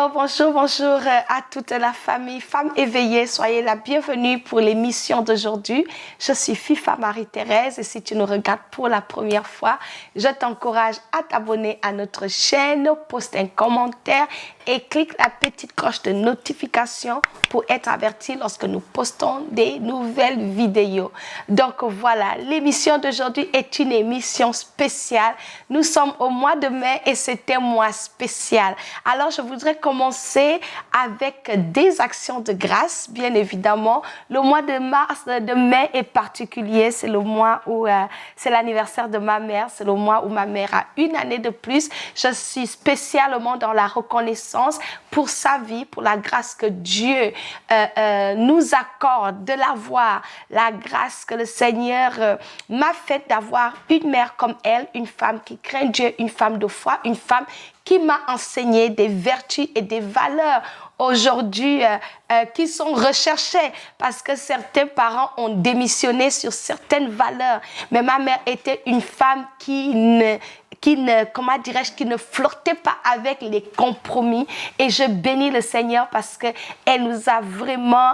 Bonjour à toute la famille Femmes éveillées. Soyez la bienvenue pour l'émission d'aujourd'hui. Je suis Fifa Marie-Thérèse et si tu nous regardes pour la première fois, je t'encourage à t'abonner à notre chaîne, poste un commentaire et clique la petite cloche de notification pour être averti lorsque nous postons des nouvelles vidéos. Donc voilà, l'émission d'aujourd'hui est une émission spéciale. Nous sommes au mois de mai et c'est un mois spécial. Alors je voudrais commencer avec des actions de grâce, bien évidemment. Le mois de mai est particulier, c'est le mois où c'est l'anniversaire de ma mère, c'est le mois où ma mère a une année de plus. Je suis spécialement dans la reconnaissance pour sa vie, pour la grâce que Dieu nous accorde de l'avoir, la grâce que le Seigneur m'a faite d'avoir une mère comme elle, une femme qui craint Dieu, une femme de foi, une femme qui m'a enseigné des vertus et des valeurs aujourd'hui qui sont recherchées parce que certains parents ont démissionné sur certaines valeurs. Mais ma mère était une femme qui ne flirtait pas avec les compromis. Et je bénis le Seigneur parce qu'elle nous a vraiment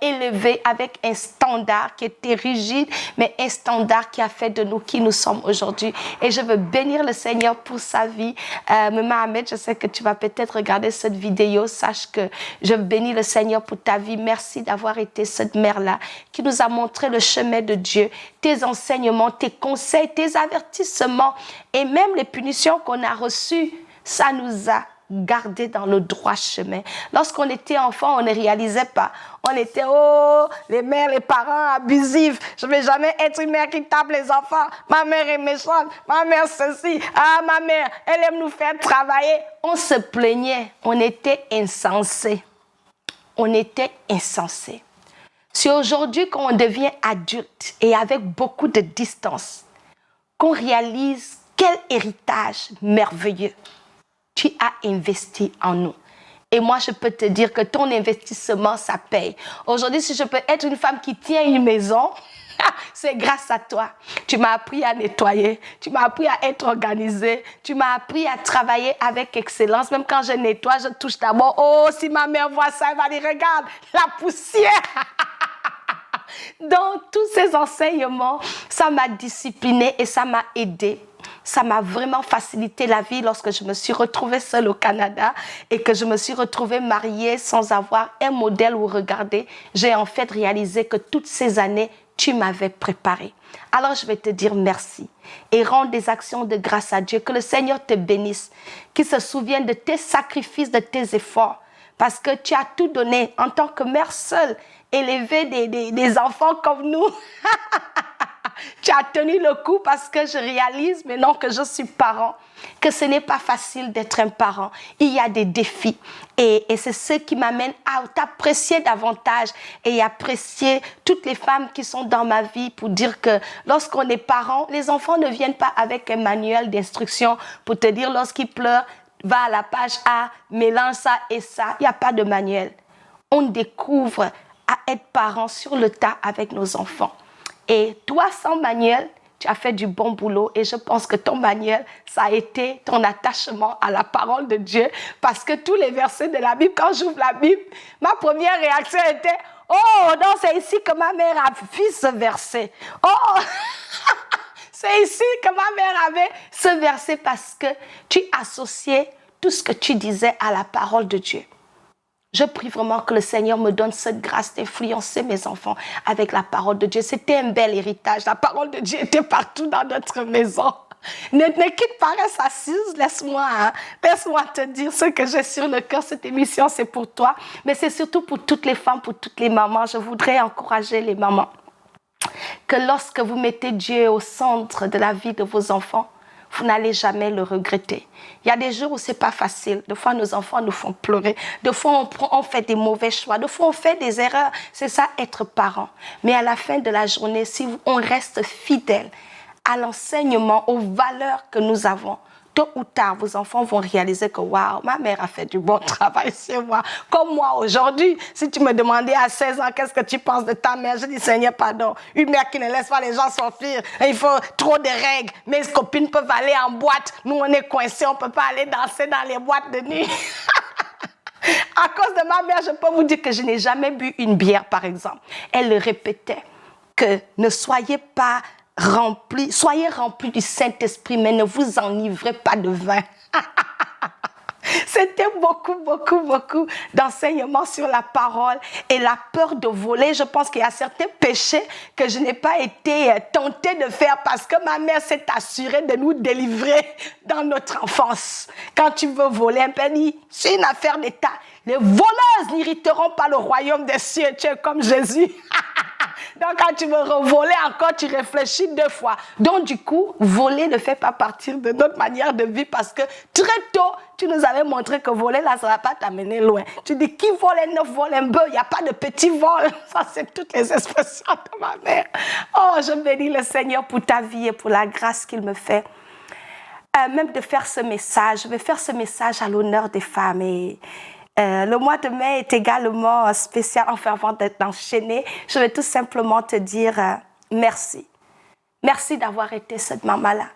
élevés avec un standard qui était rigide, mais un standard qui a fait de nous qui nous sommes aujourd'hui. Et je veux bénir le Seigneur pour sa vie. Maman Ahmed, je sais que tu vas peut-être regarder cette vidéo. Sache que je bénis le Seigneur pour ta vie. Merci d'avoir été cette mère-là qui nous a montré le chemin de Dieu, tes enseignements, tes conseils, tes avertissements et même les punitions qu'on a reçues. Ça nous a gardés dans le droit chemin. Lorsqu'on était enfant, on ne réalisait pas. On était, les mères, les parents abusifs. Je ne vais jamais être une mère qui tape les enfants. Ma mère est méchante. Ma mère ceci. Ah, ma mère, elle aime nous faire travailler. On se plaignait. On était insensés. On était insensés. C'est aujourd'hui qu'on devient adulte et avec beaucoup de distance, qu'on réalise quel héritage merveilleux tu as investi en nous. Et moi, je peux te dire que ton investissement, ça paye. Aujourd'hui, si je peux être une femme qui tient une maison, c'est grâce à toi. Tu m'as appris à nettoyer, tu m'as appris à être organisée, tu m'as appris à travailler avec excellence. Même quand je nettoie, je touche d'abord. Oh, si ma mère voit ça, elle va dire, regarde, la poussière. Dans tous ces enseignements, ça m'a disciplinée et ça m'a aidée. Ça m'a vraiment facilité la vie lorsque je me suis retrouvée seule au Canada et que je me suis retrouvée mariée sans avoir un modèle où regarder. J'ai en fait réalisé que toutes ces années, tu m'avais préparée. Alors je vais te dire merci et rendre des actions de grâce à Dieu. Que le Seigneur te bénisse, qu'il se souvienne de tes sacrifices, de tes efforts. Parce que tu as tout donné en tant que mère seule, élever des enfants comme nous. Tu as tenu le coup parce que je réalise maintenant que je suis parent, que ce n'est pas facile d'être un parent. Il y a des défis et c'est ce qui m'amène à t'apprécier davantage et apprécier toutes les femmes qui sont dans ma vie pour dire que lorsqu'on est parent, les enfants ne viennent pas avec un manuel d'instruction pour te dire lorsqu'ils pleurent, va à la page A, mélange ça et ça. Il n'y a pas de manuel. On découvre à être parent sur le tas avec nos enfants. Et toi, sans manuel, tu as fait du bon boulot. Et je pense que ton manuel, ça a été ton attachement à la parole de Dieu. Parce que tous les versets de la Bible, quand j'ouvre la Bible, ma première réaction était « Oh, non, c'est ici que ma mère a vu ce verset. Oh, c'est ici que ma mère avait ce verset parce que tu associais tout ce que tu disais à la parole de Dieu. » Je prie vraiment que le Seigneur me donne cette grâce d'influencer mes enfants avec la parole de Dieu. C'était un bel héritage. La parole de Dieu était partout dans notre maison. Ne quitte pas, reste assise. Laisse-moi te dire ce que j'ai sur le cœur. Cette émission, c'est pour toi. Mais c'est surtout pour toutes les femmes, pour toutes les mamans. Je voudrais encourager les mamans que lorsque vous mettez Dieu au centre de la vie de vos enfants, vous n'allez jamais le regretter. Il y a des jours où ce n'est pas facile. Des fois, nos enfants nous font pleurer. Des fois, on fait des mauvais choix. Des fois, on fait des erreurs. C'est ça, être parent. Mais à la fin de la journée, si on reste fidèle à l'enseignement, aux valeurs que nous avons, tôt ou tard, vos enfants vont réaliser que, waouh, ma mère a fait du bon travail sur moi. Comme moi aujourd'hui, si tu me demandais à 16 ans, qu'est-ce que tu penses de ta mère? Je dis, Seigneur, pardon. Une mère qui ne laisse pas les gens s'enfuir. Il faut trop de règles. Mes copines peuvent aller en boîte. Nous, on est coincés. On ne peut pas aller danser dans les boîtes de nuit. À cause de ma mère, je peux vous dire que je n'ai jamais bu une bière, par exemple. Elle le répétait, que ne soyez pas remplis, soyez remplis du Saint-Esprit, mais ne vous enivrez pas de vin. C'était beaucoup d'enseignements sur la parole et la peur de voler. Je pense qu'il y a certains péchés que je n'ai pas été tentée de faire parce que ma mère s'est assurée de nous délivrer dans notre enfance. Quand tu veux voler, un peu dit, c'est une affaire d'État. Les voleuses n'hériteront pas le royaume des cieux. Tu es comme Jésus. Donc, quand tu veux revoler encore, tu réfléchis 2 fois. Donc, du coup, voler ne fait pas partie de notre manière de vivre parce que très tôt, tu nous avais montré que voler, là, ça ne va pas t'amener loin. Tu dis, qui vole un œuf vole un bœuf. Il n'y a pas de petit vol. Ça, c'est toutes les expressions de ma mère. Oh, je bénis le Seigneur pour ta vie et pour la grâce qu'il me fait. Même de faire ce message. Je vais faire ce message à l'honneur des femmes et... le mois de mai est également spécial, enfin avant d'enchaîner, je vais tout simplement te dire merci. Merci d'avoir été cette maman-là.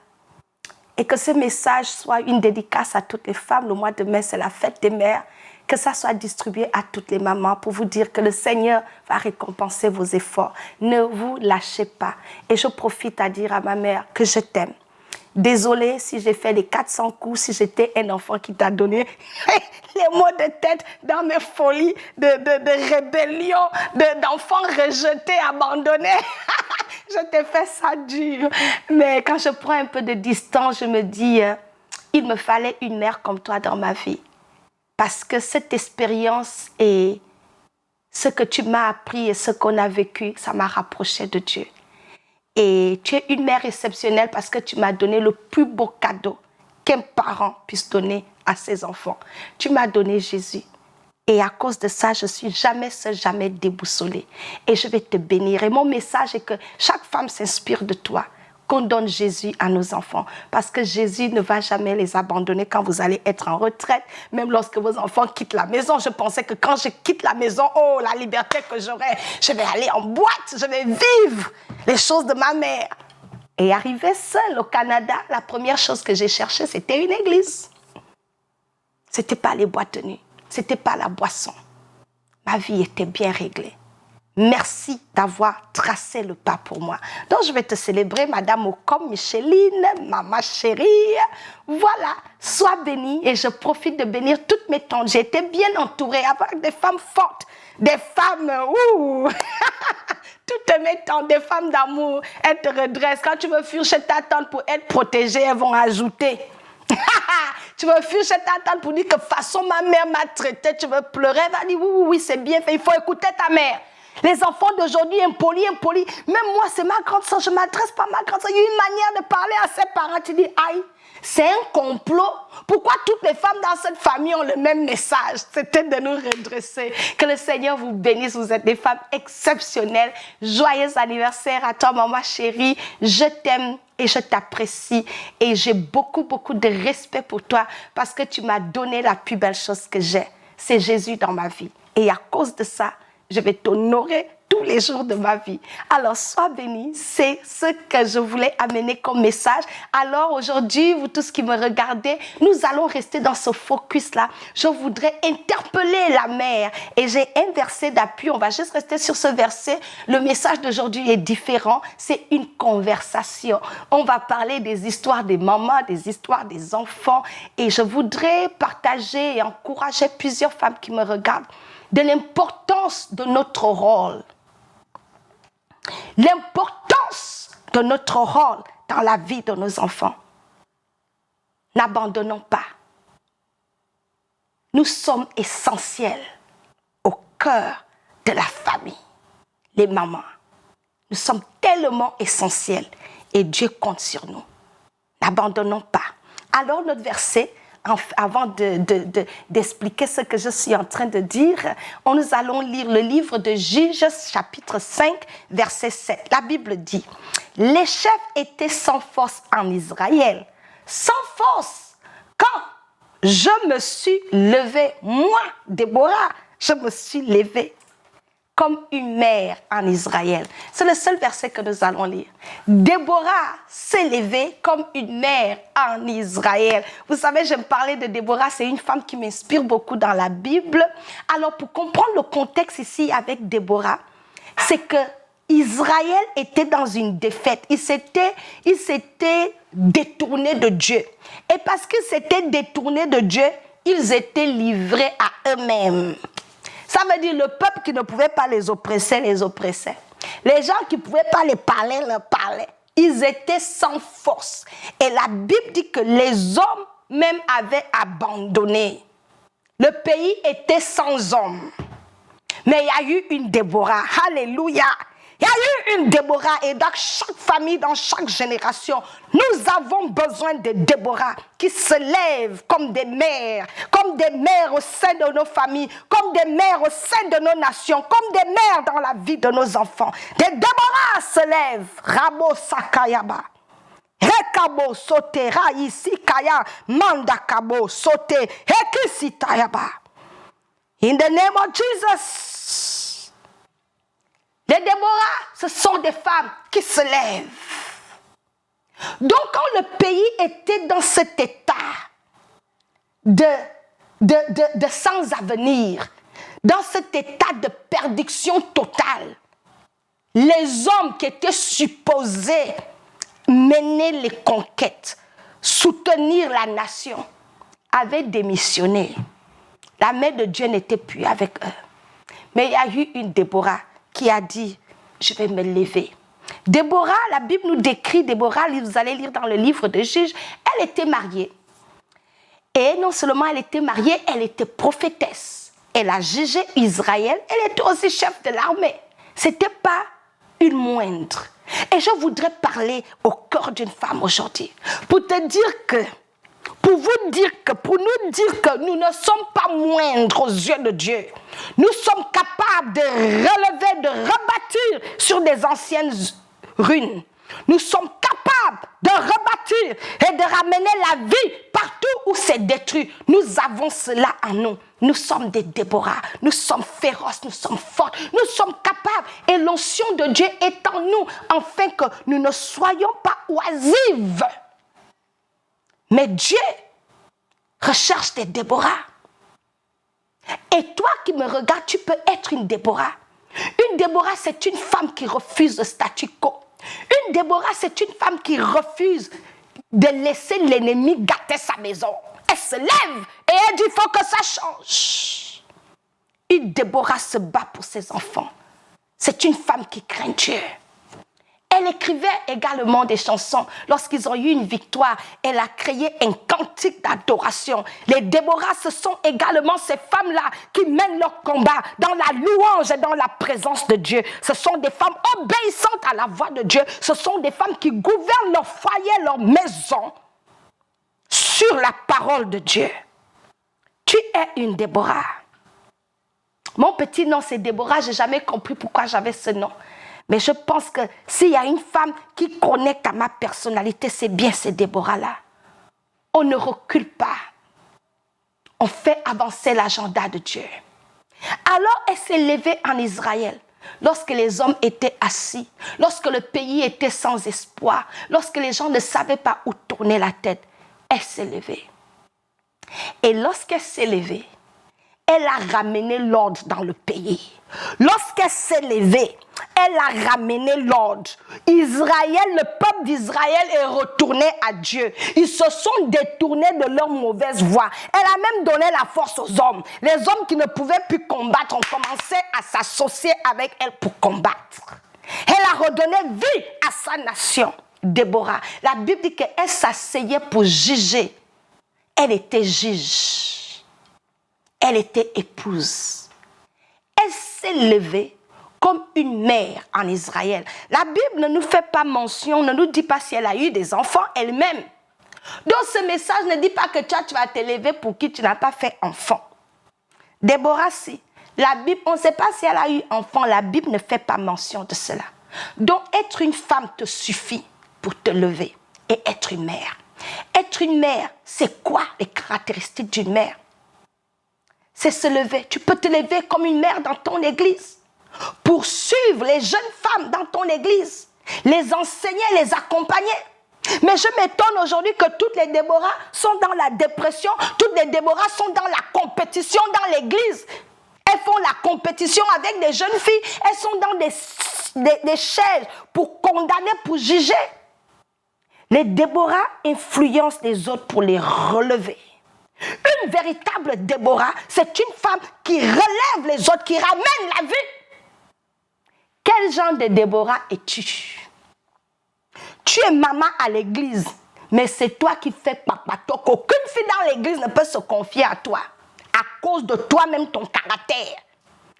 Et que ce message soit une dédicace à toutes les femmes. Le mois de mai, c'est la fête des mères. Que ça soit distribué à toutes les mamans pour vous dire que le Seigneur va récompenser vos efforts. Ne vous lâchez pas. Et je profite à dire à ma mère que je t'aime. Désolée si j'ai fait les 400 coups, si j'étais un enfant qui t'a donné les mots de tête dans mes folies de rébellion, d'enfants rejetés, abandonnés. Je t'ai fait ça dur. Mais quand je prends un peu de distance, je me dis, il me fallait une mère comme toi dans ma vie. Parce que cette expérience et ce que tu m'as appris et ce qu'on a vécu, ça m'a rapproché de Dieu. Et tu es une mère exceptionnelle parce que tu m'as donné le plus beau cadeau qu'un parent puisse donner à ses enfants. Tu m'as donné Jésus. Et à cause de ça, je suis jamais seule, jamais déboussolée. Et je vais te bénir. Et mon message est que chaque femme s'inspire de toi. Qu'on donne Jésus à nos enfants. Parce que Jésus ne va jamais les abandonner quand vous allez être en retraite. Même lorsque vos enfants quittent la maison. Je pensais que quand je quitte la maison, oh, la liberté que j'aurai. Je vais aller en boîte, je vais vivre les choses de ma mère. Et arrivée seule au Canada, la première chose que j'ai cherchée, c'était une église. C'était pas les boîtes de nuit. C'était pas la boisson. Ma vie était bien réglée. Merci d'avoir tracé le pas pour moi. Donc, je vais te célébrer, Madame Ocom, Micheline, Maman chérie. Voilà, sois bénie et je profite de bénir toutes mes tantes. J'ai été bien entourée avec des femmes fortes, des femmes, toutes mes tantes, des femmes d'amour. Elles te redressent. Quand tu veux fuir chez ta tante pour être protégée, elles vont ajouter. Tu veux fuir chez ta tante pour dire que façon ma mère m'a traité, tu veux pleurer, elle va dire oui, c'est bien fait, il faut écouter ta mère. Les enfants d'aujourd'hui, impolis. Même moi, c'est ma grande soeur, je ne m'adresse pas à ma grande soeur. Il y a une manière de parler à ses parents. Tu dis, aïe, c'est un complot. Pourquoi toutes les femmes dans cette famille ont le même message? C'était de nous redresser. Que le Seigneur vous bénisse. Vous êtes des femmes exceptionnelles. Joyeux anniversaire à toi, maman chérie. Je t'aime et je t'apprécie. Et j'ai beaucoup de respect pour toi parce que tu m'as donné la plus belle chose que j'ai. C'est Jésus dans ma vie. Et à cause de ça, je vais t'honorer tous les jours de ma vie. Alors, sois béni. C'est ce que je voulais amener comme message. Alors, aujourd'hui, vous tous qui me regardez, nous allons rester dans ce focus-là. Je voudrais interpeller la mère. Et j'ai un verset d'appui. On va juste rester sur ce verset. Le message d'aujourd'hui est différent. C'est une conversation. On va parler des histoires des mamans, des histoires des enfants. Et je voudrais partager et encourager plusieurs femmes qui me regardent de l'importance de notre rôle. L'importance de notre rôle dans la vie de nos enfants. N'abandonnons pas. Nous sommes essentiels au cœur de la famille. Les mamans. Nous sommes tellement essentiels et Dieu compte sur nous. N'abandonnons pas. Alors notre verset, avant d'expliquer ce que je suis en train de dire, nous allons lire le livre de Juges, chapitre 5, verset 7. La Bible dit, « Les chefs étaient sans force en Israël, sans force. Quand je me suis levée, moi, Déborah, je me suis levée. comme une mère en Israël. C'est le seul verset que nous allons lire. Déborah s'est levée comme une mère en Israël. Vous savez, je me parlais de Déborah, c'est une femme qui m'inspire beaucoup dans la Bible. Alors, pour comprendre le contexte ici avec Déborah, c'est que Israël était dans une défaite. Il s'était détourné de Dieu. Et parce qu'ils s'étaient détournés de Dieu, ils étaient livrés à eux-mêmes. Ça veut dire le peuple qui ne pouvait pas les oppresser. Les gens qui ne pouvaient pas les parler. Ils étaient sans force. Et la Bible dit que les hommes même avaient abandonné. Le pays était sans hommes. Mais il y a eu une Déborah. Alléluia. Il y a eu une Déborah et dans chaque famille, dans chaque génération, nous avons besoin de Déborah qui se lèvent comme des mères au sein de nos familles, comme des mères au sein de nos nations, comme des mères dans la vie de nos enfants. Des Déborah se lèvent. Rabo Sakayaba. Rekabo sote raisi kaya mandakabo sote hekisitayaba. In the name of Jesus. Les Déborah, ce sont des femmes qui se lèvent. Donc, quand le pays était dans cet état de sans avenir, dans cet état de perdition totale, les hommes qui étaient supposés mener les conquêtes, soutenir la nation, avaient démissionné. La main de Dieu n'était plus avec eux. Mais il y a eu une Déborah qui a dit, je vais me lever. Déborah, la Bible nous décrit Déborah, vous allez lire dans le livre de Juges, elle était mariée. Et non seulement elle était mariée, elle était prophétesse. Elle a jugé Israël, elle était aussi chef de l'armée. Ce n'était pas une moindre. Et je voudrais parler au cœur d'une femme aujourd'hui, pour nous dire que nous ne sommes pas moindres aux yeux de Dieu. Nous sommes capables de relever, de rebâtir sur des anciennes ruines. Nous sommes capables de rebâtir et de ramener la vie partout où c'est détruit. Nous avons cela en nous. Nous sommes des Déborah. Nous sommes féroces, nous sommes fortes, nous sommes capables. Et l'onction de Dieu est en nous, afin que nous ne soyons pas oisives. Mais Dieu recherche des Déborah. Et toi qui me regardes, tu peux être une Déborah. Une Déborah, c'est une femme qui refuse le statu quo. Une Déborah, c'est une femme qui refuse de laisser l'ennemi gâter sa maison. Elle se lève et elle dit, il faut que ça change. Une Déborah se bat pour ses enfants. C'est une femme qui craint Dieu. Elle écrivait également des chansons. Lorsqu'ils ont eu une victoire, elle a créé un cantique d'adoration. Les Déborah, ce sont également ces femmes-là qui mènent leur combat dans la louange et dans la présence de Dieu. Ce sont des femmes obéissantes à la voix de Dieu. Ce sont des femmes qui gouvernent leur foyer, leur maison sur la parole de Dieu. Tu es une Déborah. Mon petit nom, c'est Déborah. Je n'ai jamais compris pourquoi j'avais ce nom. Mais je pense que s'il y a une femme qui connecte à ma personnalité, c'est bien ces Déborah-là. On ne recule pas. On fait avancer l'agenda de Dieu. Alors elle s'est levée en Israël, lorsque les hommes étaient assis, lorsque le pays était sans espoir, lorsque les gens ne savaient pas où tourner la tête. Elle s'est levée. Et lorsqu'elle s'est levée, elle a ramené l'ordre dans le pays. Lorsqu'elle s'est levée, elle a ramené l'ordre. Israël, le peuple d'Israël est retourné à Dieu. Ils se sont détournés de leur mauvaise voie. Elle a même donné la force aux hommes. Les hommes qui ne pouvaient plus combattre ont commencé à s'associer avec elle pour combattre. Elle a redonné vie à sa nation. Déborah, la Bible dit qu'elle s'asseyait pour juger. Elle était juge. Elle était épouse. Elle s'est levée comme une mère en Israël. La Bible ne nous fait pas mention, ne nous dit pas si elle a eu des enfants elle-même. Donc ce message ne dit pas que toi tu vas te lever pour qui tu n'as pas fait enfant. Déborah, si. La Bible, on ne sait pas si elle a eu enfant, la Bible ne fait pas mention de cela. Donc être une femme te suffit pour te lever et être une mère. Être une mère, c'est quoi les caractéristiques d'une mère? C'est se lever. Tu peux te lever comme une mère dans ton église. pour suivre les jeunes femmes dans ton église, les enseigner, les accompagner. Mais je m'étonne aujourd'hui que toutes les Déborah sont dans la dépression, toutes les Déborah sont dans la compétition dans l'église. Elles font la compétition avec des jeunes filles, elles sont dans des chaises pour condamner, pour juger. Les Déborah influencent les autres pour les relever. Une véritable Déborah, c'est une femme qui relève les autres, qui ramène la vie. Quel genre de Déborah es-tu? Tu es maman à l'église, mais c'est toi qui fais papatoc. Aucune fille dans l'église ne peut se confier à toi, à cause de toi-même, ton caractère.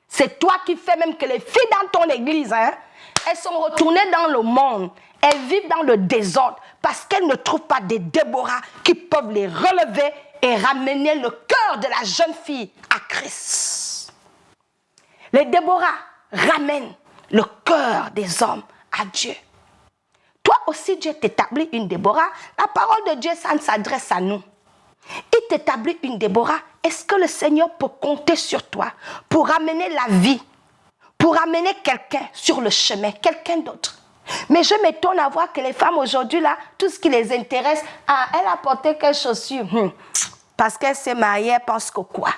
C'est toi qui fais même que les filles dans ton église, elles sont retournées dans le monde. Elles vivent dans le désordre parce qu'elles ne trouvent pas des Déborah qui peuvent les relever et ramener le cœur de la jeune fille à Christ. Les Déborah ramènent le cœur des hommes à Dieu. Toi aussi, Dieu t'établit une Déborah. La parole de Dieu, ça ne s'adresse à nous. Il t'établit une Déborah. Est-ce que le Seigneur peut compter sur toi pour ramener la vie, pour ramener quelqu'un sur le chemin, quelqu'un d'autre? Mais je m'étonne à voir que les femmes aujourd'hui, là, tout ce qui les intéresse, elle a porté quelle chaussure? Parce qu'elle s'est mariée, elle pense que quoi?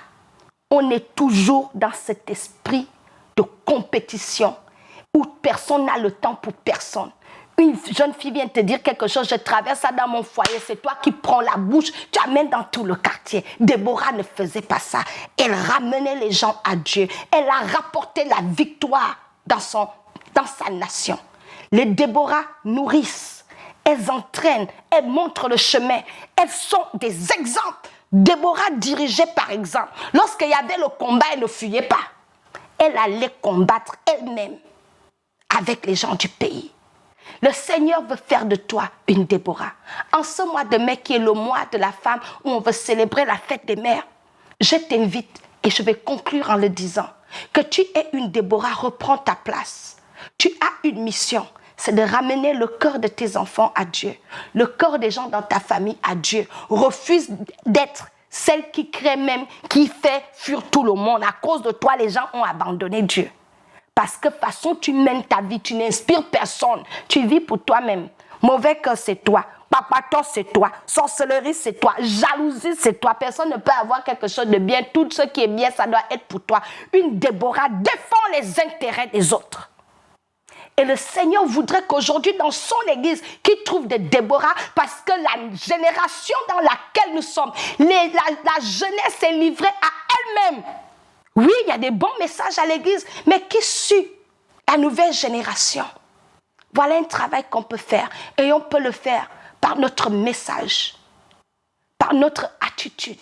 On est toujours dans cet esprit de compétition où personne n'a le temps pour personne. Une jeune fille vient te dire quelque chose, je traverse ça dans mon foyer, c'est toi qui prends la bouche, tu amènes dans tout le quartier. Déborah ne faisait pas ça. Elle ramenait les gens à Dieu. Elle a rapporté la victoire dans sa nation. Les Déborah nourrissent, elles entraînent, elles montrent le chemin. Elles sont des exemples. Déborah dirigeait par exemple. Lorsqu'il y avait le combat, elle ne fuyait pas. Elle allait combattre elle-même avec les gens du pays. Le Seigneur veut faire de toi une Déborah. En ce mois de mai qui est le mois de la femme où on veut célébrer la fête des mères, je t'invite et je vais conclure en le disant que tu es une Déborah, reprends ta place. Tu as une mission, c'est de ramener le cœur de tes enfants à Dieu, le cœur des gens dans ta famille à Dieu. Refuse d'être celle qui crée même, qui fait fuir tout le monde. À cause de toi, les gens ont abandonné Dieu. Parce que de toute façon, tu mènes ta vie, tu n'inspires personne. Tu vis pour toi-même. Mauvais cœur, c'est toi. Papatos, c'est toi. Sorcellerie, c'est toi. Jalousie, c'est toi. Personne ne peut avoir quelque chose de bien. Tout ce qui est bien, ça doit être pour toi. Une Déborah défend les intérêts des autres. Et le Seigneur voudrait qu'aujourd'hui, dans son église, qu'il trouve des Déborah, parce que la génération dans laquelle nous sommes, la jeunesse est livrée à elle-même. Oui, il y a des bons messages à l'église, mais qui suit la nouvelle génération? Voilà un travail qu'on peut faire. Et on peut le faire par notre message, par notre attitude,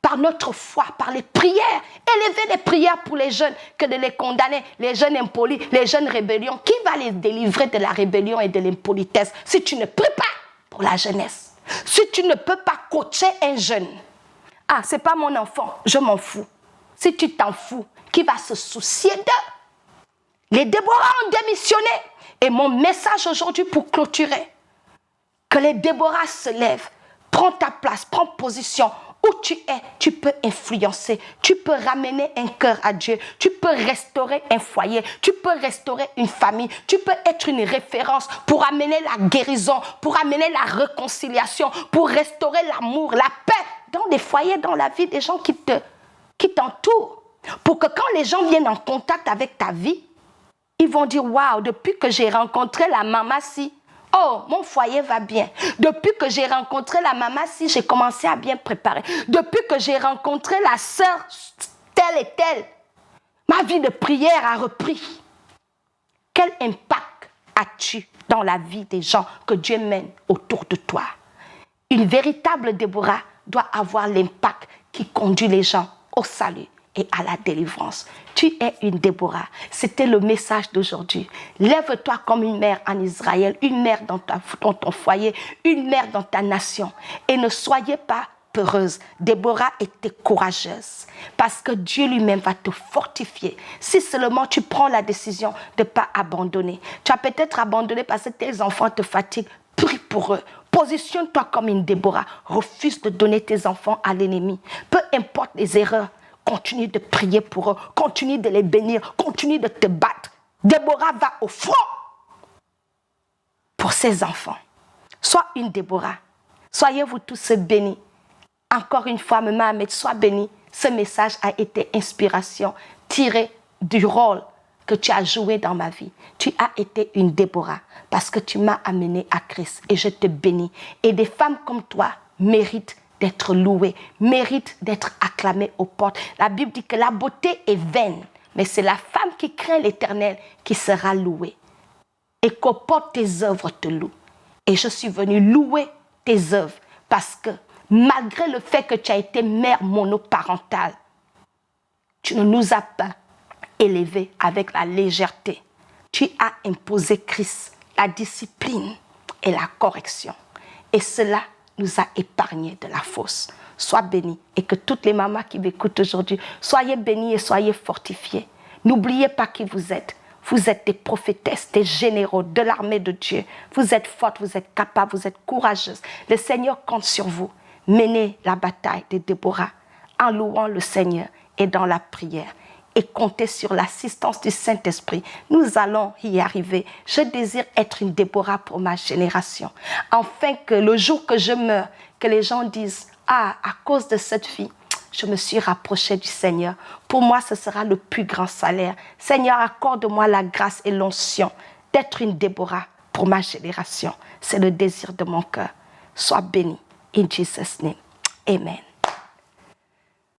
par notre foi, par les prières. Élever les prières pour les jeunes que de les condamner, les jeunes impolis, les jeunes rébellions. Qui va les délivrer de la rébellion et de l'impolitesse si tu ne pries pas pour la jeunesse? Si tu ne peux pas coacher un jeune. Ah, c'est pas mon enfant, je m'en fous. Si tu t'en fous, qui va se soucier d'eux? Les Déborah ont démissionné. Et mon message aujourd'hui pour clôturer, que les Déborah se lèvent, prends ta place, prends position. Où tu es, tu peux influencer, tu peux ramener un cœur à Dieu, tu peux restaurer un foyer, tu peux restaurer une famille, tu peux être une référence pour amener la guérison, pour amener la réconciliation, pour restaurer l'amour, la paix dans des foyers, dans la vie des gens qui t'entourent. Pour que quand les gens viennent en contact avec ta vie, ils vont dire, waouh, depuis que j'ai rencontré la maman si, oh, mon foyer va bien. Depuis que j'ai rencontré la maman si, j'ai commencé à bien préparer. Depuis que j'ai rencontré la sœur telle et telle, ma vie de prière a repris. Quel impact as-tu dans la vie des gens que Dieu mène autour de toi? Une véritable Déborah doit avoir l'impact qui conduit les gens au salut et à la délivrance. Tu es une Déborah. C'était le message d'aujourd'hui. Lève-toi comme une mère en Israël, une mère dans ton foyer, une mère dans ta nation. Et ne soyez pas peureuse. Déborah était courageuse parce que Dieu lui-même va te fortifier. Si seulement tu prends la décision de ne pas abandonner. Tu as peut-être abandonné parce que tes enfants te fatiguent. Prie pour eux. Positionne-toi comme une Déborah. Refuse de donner tes enfants à l'ennemi. Peu importe les erreurs continue de prier pour eux, continue de les bénir, continue de te battre. Déborah va au front pour ses enfants. Sois une Déborah. Soyez-vous tous bénis. Encore une fois, Maman Ahmed, sois béni. Ce message a été inspiration tirée du rôle que tu as joué dans ma vie. Tu as été une Déborah parce que tu m'as amené à Christ et je te bénis. Et des femmes comme toi méritent d'être louées, méritent d'être acclamées aux portes. La Bible dit que la beauté est vaine, mais c'est la femme qui craint l'Éternel qui sera louée. Et qu'aux portes tes œuvres te louent. Et je suis venue louer tes œuvres parce que malgré le fait que tu as été mère monoparentale, tu ne nous as pas élevés avec la légèreté. Tu as imposé Christ, la discipline et la correction. Et cela nous a épargnés de la fosse. Sois béni et que toutes les mamans qui m'écoutent aujourd'hui, soyez bénies et soyez fortifiées. N'oubliez pas qui vous êtes. Vous êtes des prophétesses, des généraux de l'armée de Dieu. Vous êtes fortes, vous êtes capables, vous êtes courageuses. Le Seigneur compte sur vous. Menez la bataille de Déborah en louant le Seigneur et dans la prière. Et comptez sur l'assistance du Saint-Esprit. Nous allons y arriver. Je désire être une Déborah pour ma génération. Afin que le jour que je meurs, que les gens disent « Ah, à cause de cette fille, je me suis rapprochée du Seigneur. Pour moi, ce sera le plus grand salaire. Seigneur, accorde-moi la grâce et l'onction d'être une Déborah pour ma génération. C'est le désir de mon cœur. Sois béni. In Jesus' name. Amen.